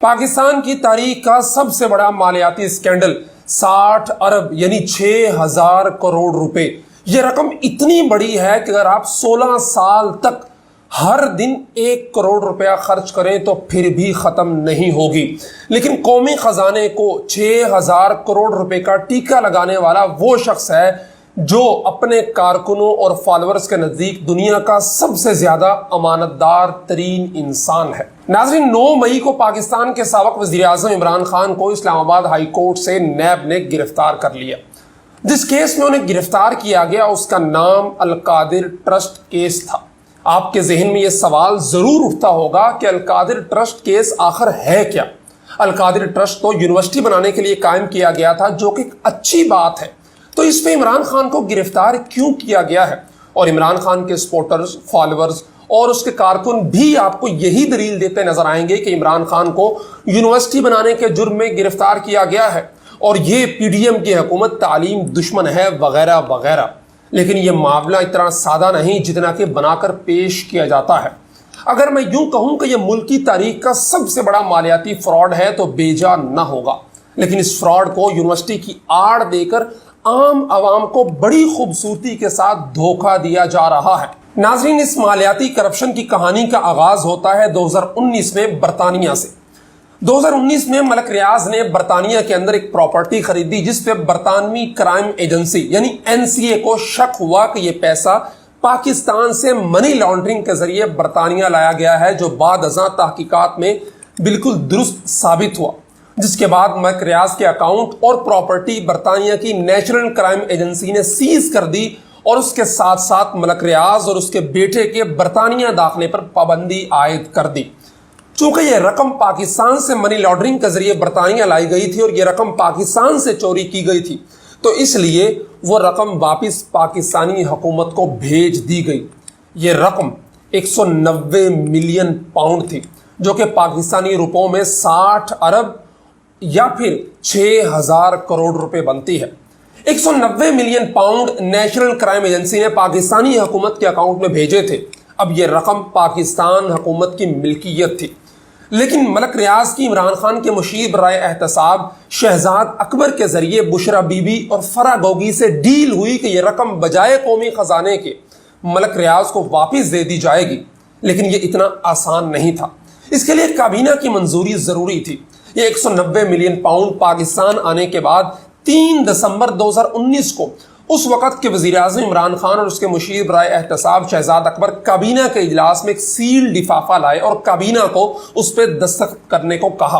पाकिस्तान की तारीख का सबसे बड़ा मालियाती स्कैंडल 60 अरब यानी 6000 करोड़ रुपए। यह रकम इतनी बड़ी है कि अगर आप 16 साल तक हर दिन 1 करोड़ रुपया खर्च करें तो फिर भी खत्म नहीं होगी। लेकिन कौमी खजाने को 6000 करोड़ रुपए का टीका लगाने वाला वो शख्स है जो अपने कारकुनों और फॉलोअर्स के नजदीक दुनिया का सबसे ज्यादा अमानतदार तरीन इंसान है। नाज़रीन, 9 मई को पाकिस्तान के साबिक़ वज़ीर-ए-आज़म इमरान खान को इस्लामाबाद हाई कोर्ट से नैब ने गिरफ्तार कर लिया। जिस केस में उन्हें गिरफ्तार किया गया उसका नाम अल-कादिर ट्रस्ट केस था। आपके जहन में यह सवाल जरूर उठता होगा कि अल-कादिर ट्रस्ट केस आखिर है क्या। अल-कादिर ट्रस्ट तो यूनिवर्सिटी बनाने के लिए कायम किया गया था, जो कि एक अच्छी बात है। तो इस पे इमरान खान को गिरफ्तार क्यों किया गया है? और इमरान खान के सपोर्टर्स, फॉलोअर्स और उसके कारकुन भी आपको यही दलील देते नजर आएंगे कि इमरान खान को यूनिवर्सिटी बनाने के जुर्म में गिरफ्तार किया गया है और ये पीडीएम की हुकूमत तालीम दुश्मन है वगैरह वगैरह। लेकिन यह मामला इतना सादा नहीं जितना कि बनाकर पेश किया जाता है। अगर मैं यूं कहूं कि यह मुल्क की तारीख का सबसे बड़ा मालियाती फ्रॉड है तो बेजा न होगा। लेकिन इस फ्रॉड को यूनिवर्सिटी की आड़ देकर आम आवाम को बड़ी खूबसूरती के साथ धोखा दिया जा रहा है। नाज़रीन, इस मालियाती करप्शन की कहानी का आगाज होता है 2019 में बरतानिया से। 2019 में मलक रियाज ने बरतानिया के अंदर एक प्रॉपर्टी खरीदी जिस पे बरतानवी क्राइम एजेंसी यानी एनसीए को शक हुआ कि यह पैसा पाकिस्तान से मनी लॉन्ड्रिंग के जरिए बरतानिया लाया गया है, जो बाद अज़ां तहकीकात में बिल्कुल दुरुस्त साबित हुआ। जिसके बाद मलक रियाज के अकाउंट और प्रॉपर्टी बरतानिया की नेशनल क्राइम एजेंसी ने सीज कर दी और उसके साथ साथ मलक रियाज और उसके बेटे के बरतानिया दाखिले पर पाबंदी आयद कर दी। चूंकि यह रकम पाकिस्तान से मनी लॉन्ड्रिंग के जरिए बरतानिया लाई गई थी और यह रकम पाकिस्तान से चोरी की गई थी, तो इसलिए वो रकम वापिस पाकिस्तानी हुकूमत को भेज दी गई। यह रकम 190 मिलियन पाउंड थी, जो कि पाकिस्तानी रुपयों में 60 अरब या फिर 6000 करोड़ रुपए बनती है। 190 million pound national crime agency ने पाकिस्तानी हुकूमत के अकाउंट में भेजे थे। अब यह रकम पाकिस्तान हुकूमत की मिल्कियत थी। लेकिन मलक रियाज की इमरान खान के मुशीर बराए एहतसाब शहजाद अकबर के जरिए बुशरा बीबी और फरा गोगी से डील हुई कि यह रकम बजाय कौमी खजाने के मलक रियाज को वापिस दे दी जाएगी। लेकिन यह इतना आसान नहीं था। इसके लिए काबीना की मंजूरी जरूरी थी। ये 190 मिलियन पाउंड पाकिस्तान आने के बाद 3 दिसंबर 2019 को उस वक्त के वज़ीर-ए-आज़म इमरान खान और उसके मुशीर बराए एहतसाब शहजाद अकबर काबीना के इजलास में एक सील लिफाफा लाए और काबीना को उस पर दस्तखत करने को कहा।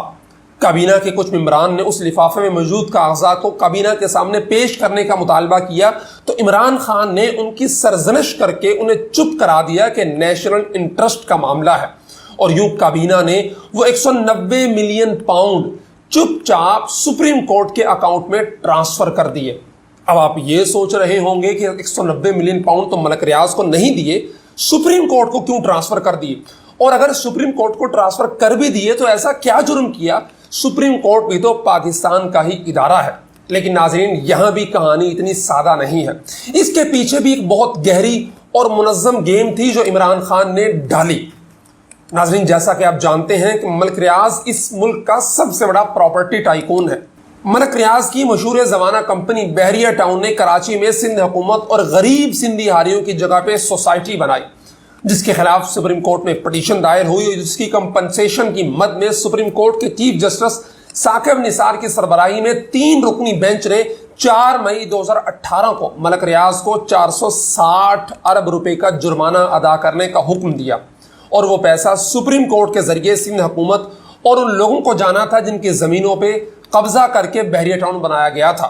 काबीना के कुछ मेंबरान ने उस लिफाफे में मौजूद कागजात को काबीना के सामने पेश करने का मुतालबा किया, तो इमरान खान ने उनकी सरजनश करके उन्हें चुप करा दिया कि नेशनल इंटरेस्ट का मामला है। और यूं काबीना ने वो 190 मिलियन पाउंड चुपचाप सुप्रीम कोर्ट के अकाउंट में ट्रांसफर कर दिए। अब आप ये सोच रहे होंगे कि 190 मिलियन पाउंड तो मलक रियाज को नहीं दिए, सुप्रीम कोर्ट को क्यों ट्रांसफर कर दिए? और अगर सुप्रीम कोर्ट को ट्रांसफर कर भी दिए तो ऐसा क्या जुर्म किया? सुप्रीम कोर्ट भी तो पाकिस्तान का ही इदारा है। लेकिन नाजरीन, यहां भी कहानी इतनी सादा नहीं है। इसके पीछे भी एक बहुत गहरी और मुनज़्ज़म गेम थी जो इमरान खान ने डाली। नाजरीन, जैसा कि आप जानते हैं कि मलक रियाज इस मुल्क का सबसे बड़ा प्रॉपर्टी टाइकून है। मलक रियाज की मशहूर ज़माना कंपनी बहरिया टाउन ने कराची में सिंध हुकूमत और गरीब सिंधी हारियों की जगह पे सोसाइटी बनाई, जिसके खिलाफ सुप्रीम कोर्ट में पिटीशन दायर हुई और जिसकी कंपनसेशन की मद में सुप्रीम कोर्ट के चीफ जस्टिस साकिब निसार की सरबराही में 3 रुकनी बेंच ने 4 मई 2018 को मलक रियाज को 460 अरब रुपए का जुर्माना अदा करने का हुक्म दिया। और वो पैसा सुप्रीम कोर्ट के जरिए सिंध हुकूमत और उन लोगों को जाना था जिनकी जमीनों पे कब्जा करके बहरिया टाउन बनाया गया था।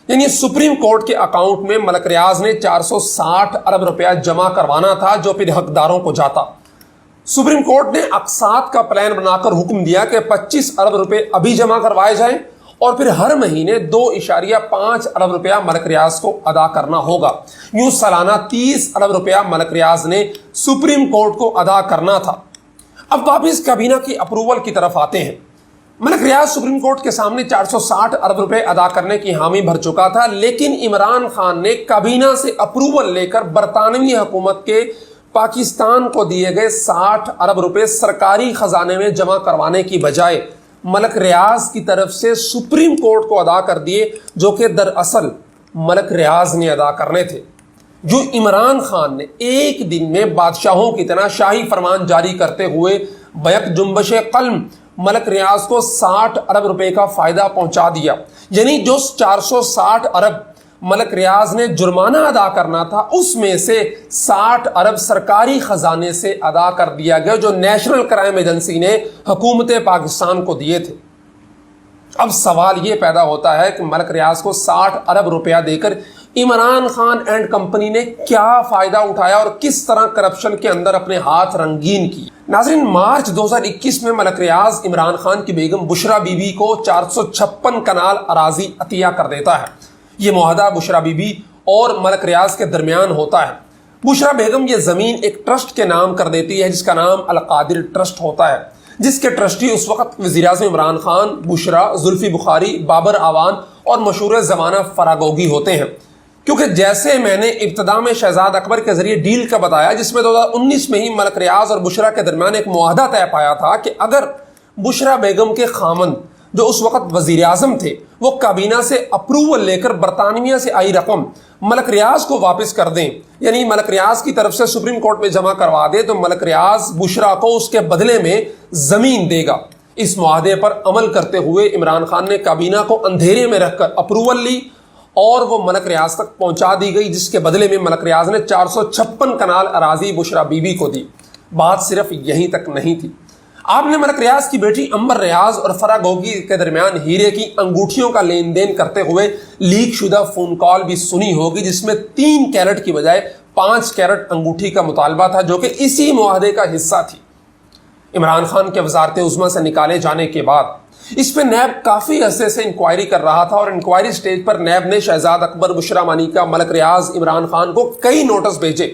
यानी सुप्रीम कोर्ट के अकाउंट में मलक रियाज ने 460 अरब रुपया जमा करवाना था, जो फिर हकदारों को जाता। सुप्रीम कोर्ट ने अक़सात का प्लान बनाकर हुक्म दिया कि 25 अरब रुपए अभी जमा करवाए जाएं और फिर हर महीने 2.5 अरब रुपया मलक रियाज को अदा करना होगा। यूं सालाना 30 अरब रुपया मलक रियाज ने सुप्रीम कोर्ट को अदा करना था। अब वापिस काबीना की अप्रूवल की तरफ आते हैं। मलक रियाज सुप्रीम कोर्ट के सामने 460 अरब रुपए अदा करने की हामी भर चुका था, लेकिन इमरान खान ने काबीना से अप्रूवल लेकर बरतानवी हुकूमत के पाकिस्तान को दिए गए 60 अरब रुपए सरकारी खजाने में जमा करवाने की बजाय ملک ریاض کی طرف سے سپریم کورٹ کو ادا کر دیے، جو کہ دراصل ملک ریاض نے ادا کرنے تھے۔ جو عمران خان نے ایک دن میں بادشاہوں کی طرح شاہی فرمان جاری کرتے ہوئے بیک جنبش قلم ملک ریاض کو 60 ارب روپے کا فائدہ پہنچا دیا، یعنی جو 460 ارب ملک ریاض نے جرمانہ ادا کرنا تھا، اس میں سے 60 ارب سرکاری خزانے سے ادا کر دیا گیا، جو نیشنل کرائم ایجنسی نے حکومت پاکستان کو دیے تھے۔ اب سوال یہ پیدا ہوتا ہے کہ ملک ریاض کو 60 ارب روپیہ دے کر عمران خان اینڈ کمپنی نے کیا فائدہ اٹھایا اور کس طرح کرپشن کے اندر اپنے ہاتھ رنگین کی۔ ناظرین، مارچ 2021 میں ملک ریاض عمران خان کی بیگم بشرا بی بی کو 456 کنال اراضی عطیہ کر دیتا ہے۔ یہ معاہدہ بشرا بی بی اور ملک ریاض کے درمیان ہوتا ہے۔ بشرا بیگم یہ زمین ایک ٹرسٹ کے نام کر دیتی ہے، جس کا نام القادر ٹرسٹ ہوتا ہے، جس کے ٹرسٹی اس وقت وزیر اعظم عمران خان، بشرا، زلفی بخاری، بابر اعوان اور مشہور زمانہ فراگوگی ہوتے ہیں۔ کیونکہ جیسے میں نے ابتدا میں شہزاد اکبر کے ذریعے ڈیل کا بتایا، جس میں 2019 میں ہی ملک ریاض اور بشرا کے درمیان ایک معاہدہ طے پایا تھا کہ اگر بشرا بیگم کے خامند، جو اس وقت وزیر اعظم تھے، وہ کابینہ سے اپروول لے کر برطانیہ سے آئی رقم ملک ریاض کو واپس کر دیں، یعنی ملک ریاض کی طرف سے سپریم کورٹ میں جمع کروا دے، تو ملک ریاض بشرا کو اس کے بدلے میں زمین دے گا۔ اس معاہدے پر عمل کرتے ہوئے عمران خان نے کابینہ کو اندھیرے میں رکھ کر اپروول لی اور وہ ملک ریاض تک پہنچا دی گئی، جس کے بدلے میں ملک ریاض نے 456 کنال اراضی بشرا بی بی کو دی۔ بات صرف یہیں تک نہیں تھی، آپ نے ملک ریاض کی بیٹی امبر ریاض اور فراگوگی کے درمیان ہیرے کی انگوٹھیوں کا لین دین کرتے ہوئے لیک شدہ فون کال بھی سنی ہوگی، جس میں 3 کیرٹ کی بجائے 5 کیرٹ انگوٹھی کا مطالبہ تھا، جو کہ اسی معاہدے کا حصہ تھی۔ عمران خان کے وزارت عظمیٰ سے نکالے جانے کے بعد اس پہ نیب کافی عرصے سے انکوائری کر رہا تھا، اور انکوائری سٹیج پر نیب نے شہزاد اکبر، بشرا مانیکا، ملک ریاض، عمران خان کو کئی نوٹس بھیجے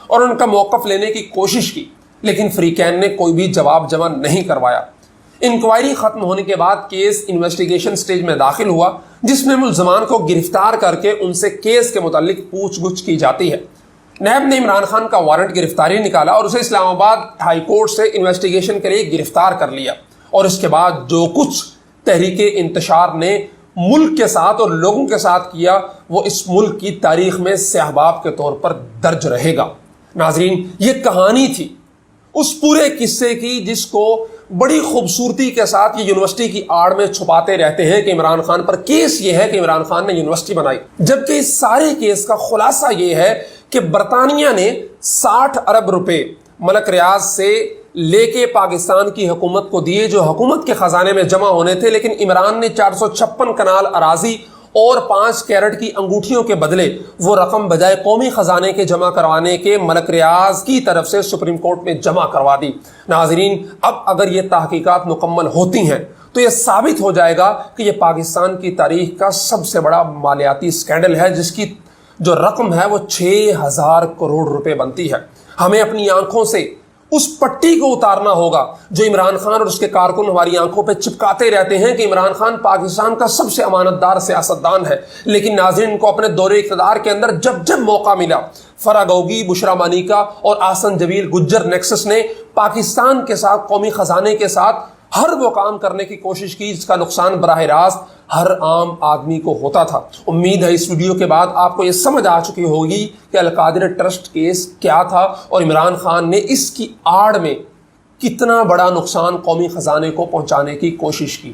اور ان کا موقف لینے کی کوشش کی، لیکن فریقین نے کوئی بھی جواب جمع نہیں کروایا۔ انکوائری ختم ہونے کے بعد کیس انویسٹیگیشن سٹیج میں داخل ہوا، جس میں ملزمان کو گرفتار کر کے ان سے کیس کے متعلق پوچھ گچھ کی جاتی ہے۔ نیب نے عمران خان کا وارنٹ گرفتاری نکالا اور اسے اسلام آباد ہائی کورٹ سے انویسٹیگیشن کے لیے گرفتار کر لیا، اور اس کے بعد جو کچھ تحریک انتشار نے ملک کے ساتھ اور لوگوں کے ساتھ کیا، وہ اس ملک کی تاریخ میں سیاہ باب کے طور پر درج رہے گا۔ ناظرین، یہ کہانی تھی اس پورے قصے کی، جس کو بڑی خوبصورتی کے ساتھ یہ یونیورسٹی کی آڑ میں چھپاتے رہتے ہیں کہ عمران خان پر کیس یہ ہے کہ عمران خان نے یونیورسٹی بنائی، جبکہ اس سارے کیس کا خلاصہ یہ ہے کہ برطانیہ نے 60 ارب روپے ملک ریاض سے لے کے پاکستان کی حکومت کو دیے، جو حکومت کے خزانے میں جمع ہونے تھے، لیکن عمران نے 456 کنال اراضی اور 5 کیرٹ کی انگوٹھیوں کے بدلے وہ رقم بجائے قومی خزانے کے جمع کروانے کے ملک ریاض کی طرف سے سپریم کورٹ میں جمع کروا دی۔ ناظرین، اب اگر یہ تحقیقات مکمل ہوتی ہیں تو یہ ثابت ہو جائے گا کہ یہ پاکستان کی تاریخ کا سب سے بڑا مالیاتی اسکینڈل ہے، جس کی جو رقم ہے وہ 6000 کروڑ روپے بنتی ہے۔ ہمیں اپنی آنکھوں سے اس پٹی کو اتارنا ہوگا جو عمران خان اور اس کے کارکن ہماری آنکھوں پہ چپکاتے رہتے ہیں کہ عمران خان پاکستان کا سب سے امانت دار سیاستدان ہے، لیکن ناظرین کو اپنے دور اقتدار کے اندر جب موقع ملا، فراگوگی، بشرا مانیکا اور آحسن جبیل گجر نیکسس نے پاکستان کے ساتھ، قومی خزانے کے ساتھ ہر وہ کام کرنے کی کوشش کی جس کا نقصان براہ راست ہر عام آدمی کو ہوتا تھا۔ امید ہے اس ویڈیو کے بعد آپ کو یہ سمجھ آ چکی ہوگی کہ القادر ٹرسٹ کیس کیا تھا اور عمران خان نے اس کی آڑ میں کتنا بڑا نقصان قومی خزانے کو پہنچانے کی کوشش کی۔